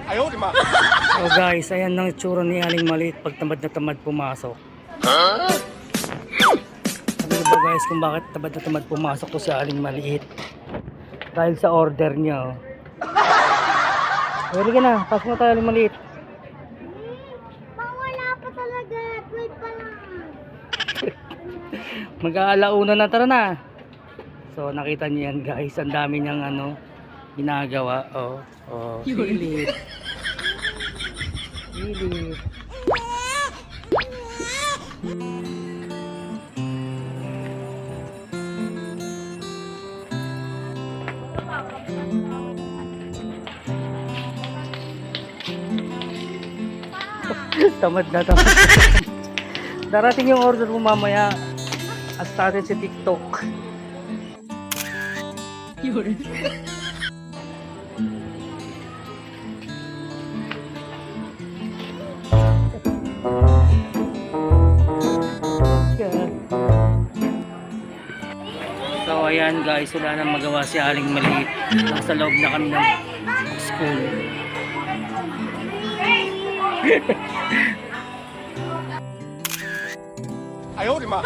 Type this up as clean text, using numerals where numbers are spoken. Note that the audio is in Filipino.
So guys, ayan ang itsura ni Aling Maliit pag tamad na tamad pumasok. Sabi ko ba guys kung bakit tamad na tamad pumasok to si Aling Maliit? Dahil sa order niya. Oh. Pwede ka na, pasok na tayo Aling Maliit. Wala pa talaga. Wait pa lang. Mag-aalauna na, tara na. So nakita niyo yan guys, ang dami niyang ginagawa. Pilit. Pilit. Tamad na tamad. Darating yung order mo mamaya. At started si TikTok. Yun. So ayan guys, wala nang magawa si Aling Maliit. Nasa loob na kami ng school. Ayaw, di ma.